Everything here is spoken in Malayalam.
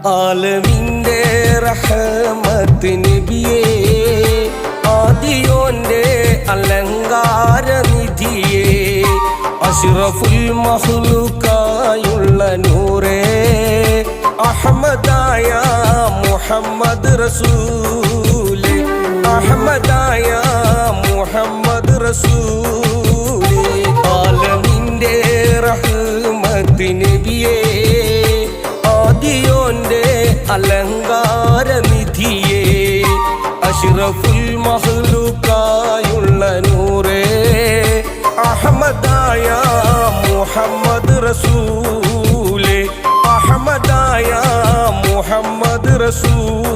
ആലമിന്റെ റഹ്മത്ത് നബിയേ, ആദിയോന്റെ അലങ്കാര നിധിയേ, അഷ്റഫുൽ മഖ്ലൂഖായുള്ള നൂറേ, അഹ്മദായ മുഹമ്മദ് റസൂലേ, അഹ്മദായ മുഹമ്മദ് റസൂലേ. ആലമിന്റെ റഹ്മത്ത് നബിയേ, ആദിയോന്റെ അലങ്കാര നിധിയേ, അഷ്റഫുൽ മഖ്ലൂഖായുള്ള നൂറേ, അഹ്മദായ മുഹമ്മദ് റസൂലേ, അഹ്മദായ മുഹമ്മദ് റസൂൽ.